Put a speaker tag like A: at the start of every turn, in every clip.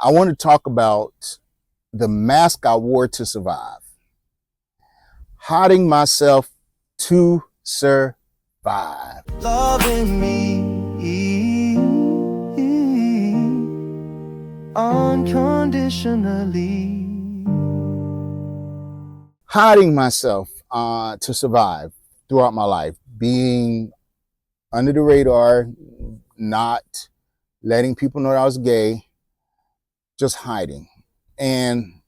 A: I want to talk about the mask I wore to survive, hiding myself to survive.
B: Loving me unconditionally.
A: Hiding myself to survive throughout my life, being under the radar, not letting people know that I was gay, just hiding. And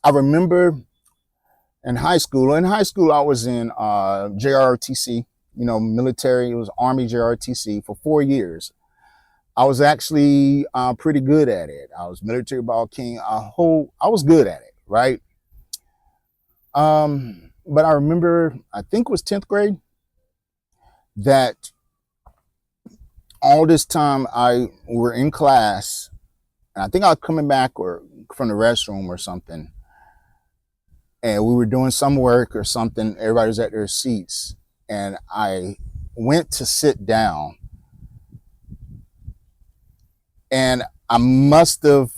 A: I remember in high school, I was in JROTC, military. It was Army JROTC for 4 years. I was actually pretty good at it. I was military ball king. I was good at it, right? But I remember, I think it was 10th grade, that all this time I were in class, and I think I was coming back or from the restroom or something, and we were doing some work or something. Everybody was at their seats, and I went to sit down, and I must have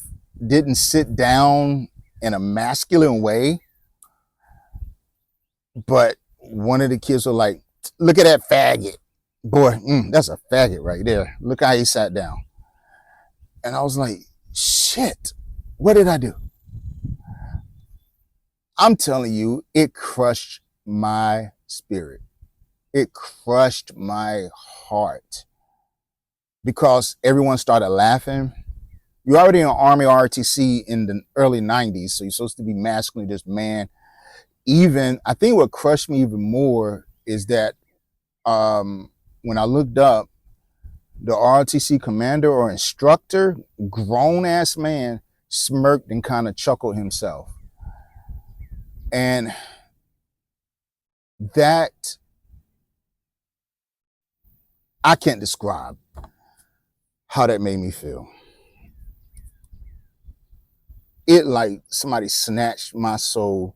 A: didn't sit down in a masculine way, but one of the kids were like, "Look at that faggot, boy, that's a faggot right there. Look how he sat down." And I was like, shit, what did I do? I'm telling you, it crushed my spirit. It crushed my heart because everyone started laughing. You're already in Army ROTC in the early 90s, so you're supposed to be masculine, this man. Even, I think what crushed me even more is that when I looked up, the ROTC commander or instructor, grown ass man, smirked and kind of chuckled himself. And that, I can't describe how that made me feel. It like somebody snatched my soul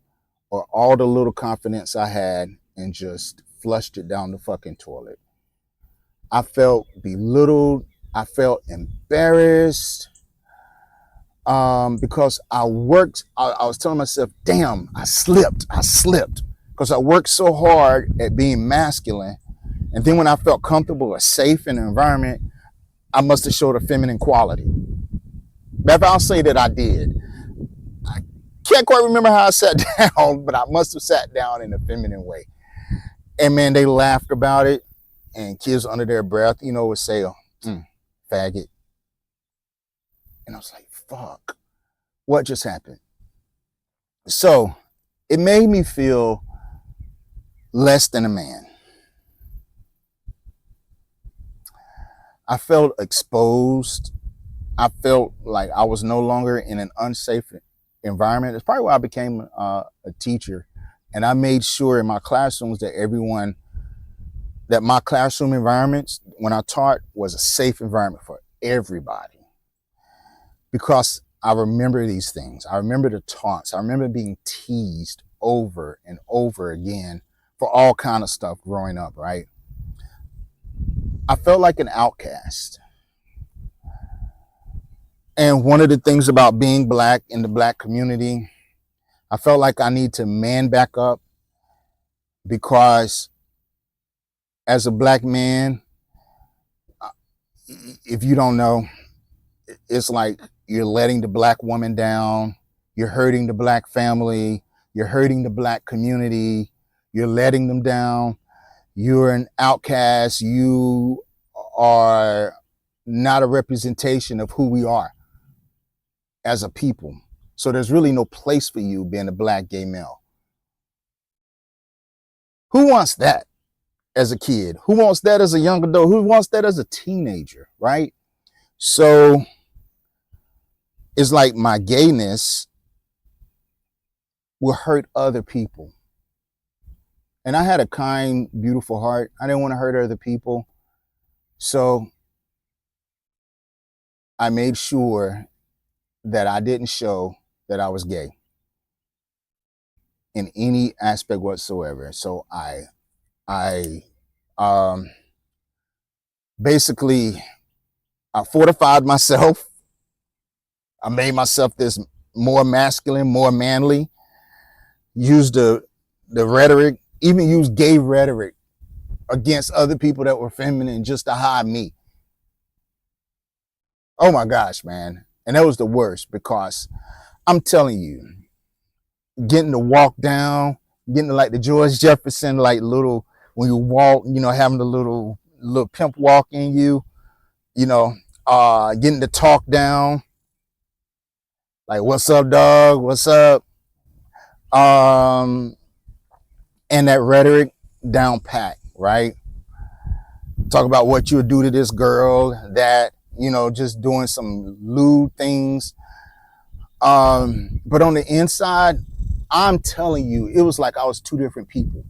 A: or all the little confidence I had and just flushed it down the fucking toilet. I felt belittled. I felt embarrassed because I worked. I was telling myself, damn, I slipped because I worked so hard at being masculine. And then when I felt comfortable or safe in the environment, I must have showed a feminine quality. But I'll say that I did. I can't quite remember how I sat down, but I must have sat down in a feminine way. And man, they laughed about it. And kids under their breath, would say, faggot. And I was like, fuck, what just happened? So it made me feel less than a man. I felt exposed. I felt like I was no longer in an unsafe environment. It's probably why I became a teacher. And I made sure in my classrooms that my classroom environments, when I taught, was a safe environment for everybody. Because I remember these things. I remember the taunts. I remember being teased over and over again for all kind of stuff growing up, right? I felt like an outcast. And one of the things about being black in the black community, I felt like I need to man back up because as a black man, if you don't know, it's like you're letting the black woman down, you're hurting the black family, you're hurting the black community, you're letting them down, you're an outcast, you are not a representation of who we are as a people. So there's really no place for you being a black gay male. Who wants that as a kid? Who wants that as a young adult? Who wants that as a teenager, right? So it's like my gayness will hurt other people. And I had a kind, beautiful heart. I didn't want to hurt other people. So I made sure that I didn't show that I was gay in any aspect whatsoever. So I basically, I fortified myself. I made myself this more masculine, more manly, used the rhetoric, even used gay rhetoric against other people that were feminine just to hide me. Oh my gosh, man. And that was the worst because I'm telling you, getting to walk down, getting to like the George Jefferson, like little, when you walk, having the little pimp walk in you, you know, getting to talk down, like, what's up, dog? What's up? Um, and that rhetoric down pat, right? Talk about what you would do to this girl, that, just doing some lewd things. But on the inside, I'm telling you, it was like I was two different people.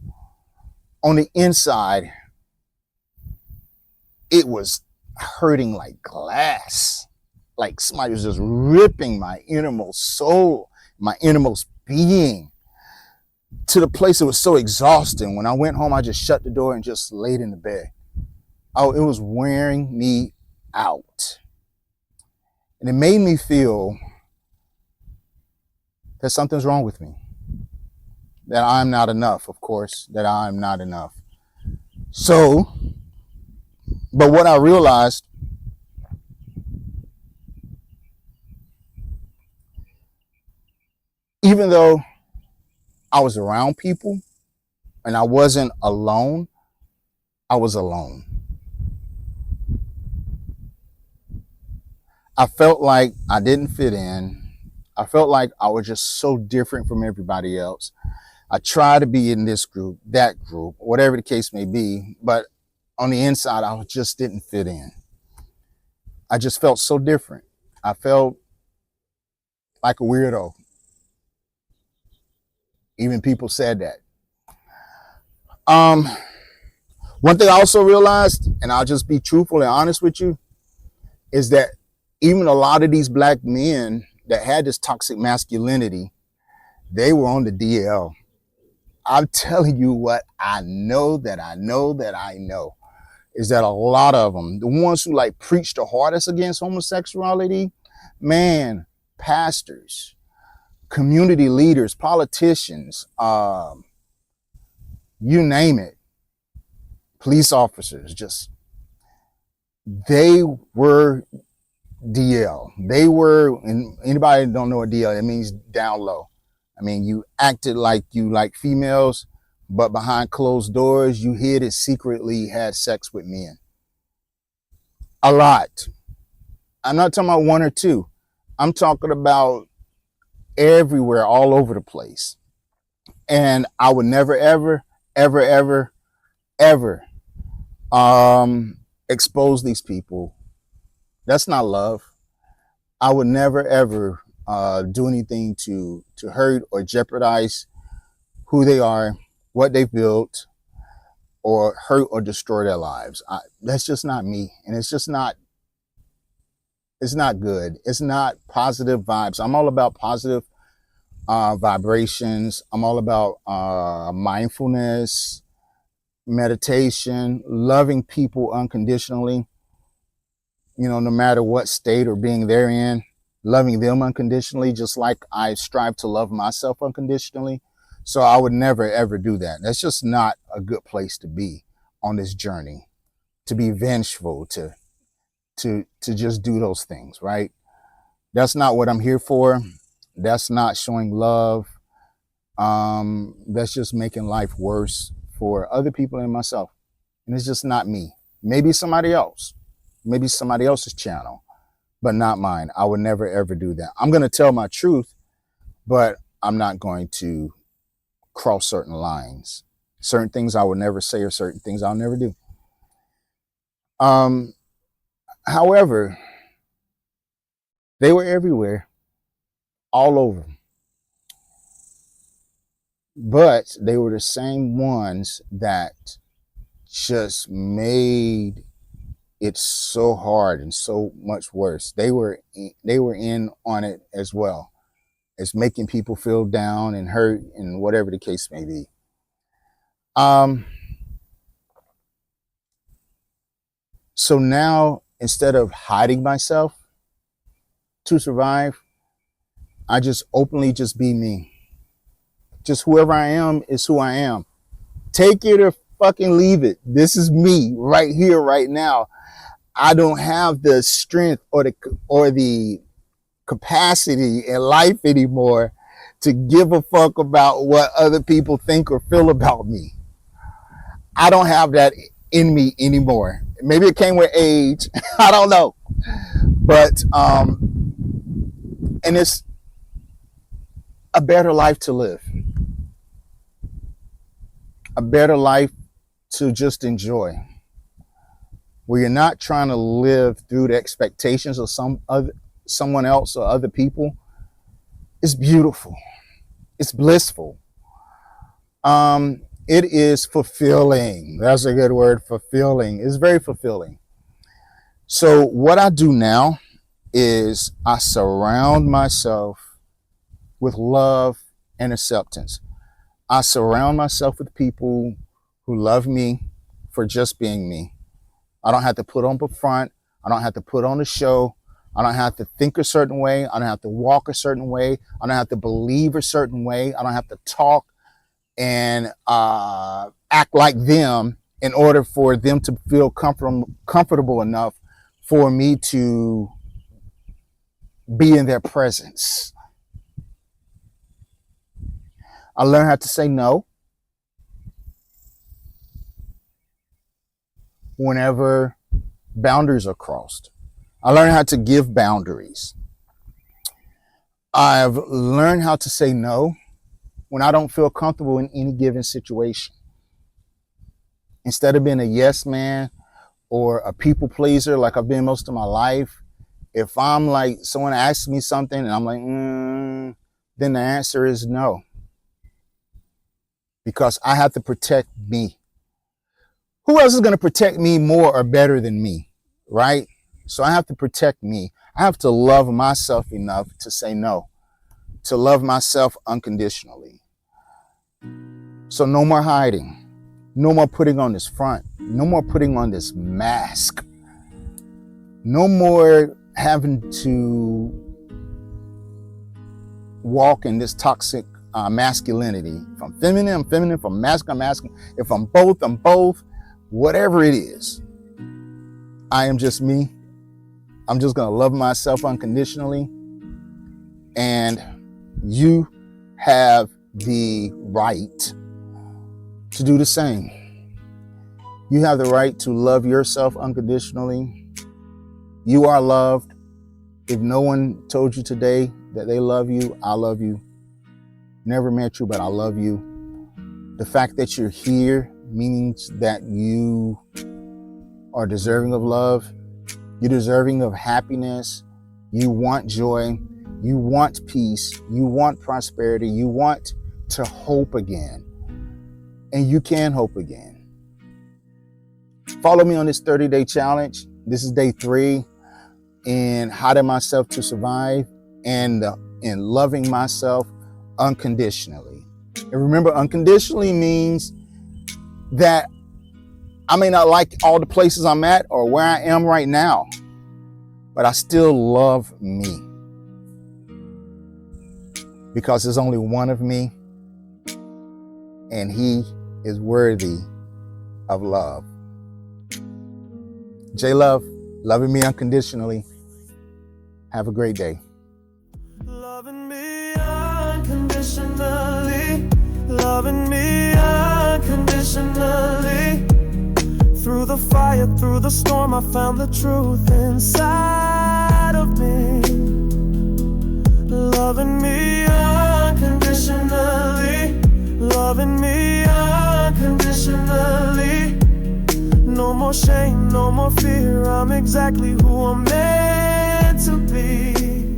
A: On the inside, it was hurting like glass. Like somebody was just ripping my innermost soul, my innermost being, to the place it was so exhausting. When I went home, I just shut the door and just laid in the bed. Oh, it was wearing me out. And it made me feel that something's wrong with me. That I'm not enough, of course, that I'm not enough. So, but what I realized, even though I was around people and I wasn't alone, I was alone. I felt like I didn't fit in. I felt like I was just so different from everybody else. I tried to be in this group, that group, whatever the case may be, but on the inside, I just didn't fit in. I just felt so different. I felt like a weirdo. Even people said that. One thing I also realized, and I'll just be truthful and honest with you, is that even a lot of these black men that had this toxic masculinity, they were on the DL. I'm telling you what I know that I know that I know is that a lot of them, the ones who like preach the hardest against homosexuality, man, pastors, community leaders, politicians, you name it, police officers, just, they were DL. They were, and anybody that don't know what DL, it means down low. I mean, you acted like you like females, but behind closed doors, you hid and secretly had sex with men. A lot. I'm not talking about one or two. I'm talking about everywhere, all over the place. And I would never, ever, ever, ever, ever expose these people. That's not love. I would never, ever do anything to hurt or jeopardize who they are, what they've built, or hurt or destroy their lives. That's just not me. And it's just not, it's not good. It's not positive vibes. I'm all about positive vibrations. I'm all about mindfulness, meditation, loving people unconditionally, no matter what state or being they're in, loving them unconditionally, just like I strive to love myself unconditionally. So I would never, ever do that. That's just not a good place to be on this journey, to be vengeful, to just do those things, right? That's not what I'm here for. That's not showing love. That's just making life worse for other people and myself. And it's just not me. Maybe somebody else, maybe somebody else's channel, but not mine. I would never, ever do that. I'm going to tell my truth, but I'm not going to cross certain lines. Certain things I would never say, or certain things I'll never do. However, they were everywhere, all over. But they were the same ones that just made it so hard and so much worse. They were in on it as well. It's making people feel down and hurt and whatever the case may be. So now, instead of hiding myself, to survive, I just openly just be me. Just whoever I am is who I am. Take it or fucking leave it. This is me right here, right now. I don't have the strength or the capacity in life anymore to give a fuck about what other people think or feel about me. I don't have that in me anymore. Maybe it came with age. I don't know. But and it's a better life to live. A better life to just enjoy. Where you're not trying to live through the expectations of someone else or other people. It's beautiful. It's blissful. It is fulfilling. That's a good word, fulfilling. It's very fulfilling. So what I do now is I surround myself with love and acceptance. I surround myself with people who love me for just being me. I don't have to put on the front. I don't have to put on a show. I don't have to think a certain way. I don't have to walk a certain way. I don't have to believe a certain way. I don't have to talk and act like them in order for them to feel comfortable enough for me to be in their presence. I learned how to say no whenever boundaries are crossed. I learned how to give boundaries. I've learned how to say no when I don't feel comfortable in any given situation. Instead of being a yes man or a people pleaser like I've been most of my life, if I'm like, someone asks me something and I'm like, then the answer is no. Because I have to protect me. Who else is going to protect me more or better than me, right? So I have to protect me. I have to love myself enough to say no, to love myself unconditionally. So no more hiding, no more putting on this front, no more putting on this mask, no more having to walk in this toxic masculinity. If I'm feminine, I'm feminine. If I'm masculine, I'm masculine. If I'm both, I'm both. Whatever it is, I am just me. I'm just going to love myself unconditionally. And you have the right to do the same. You have the right to love yourself unconditionally. You are loved. If no one told you today that they love you, I love you. Never met you, but I love you. The fact that you're here means that you are deserving of love. You're deserving of happiness. You want joy. You want peace. You want prosperity. You want to hope again. And you can hope again. Follow me on this 30-day challenge. This is day 3 in hiding myself to survive and in loving myself unconditionally. And remember, unconditionally means that I may not like all the places I'm at or where I am right now, but I still love me. Because there's only one of me, and he is worthy of love. J Love, loving me unconditionally. Have a great day.
B: Loving me unconditionally, loving me unconditionally. Through the fire, through the storm, I found the truth inside of me. Loving me unconditionally, loving me unconditionally. No more shame, no more fear, I'm exactly who I'm meant to be.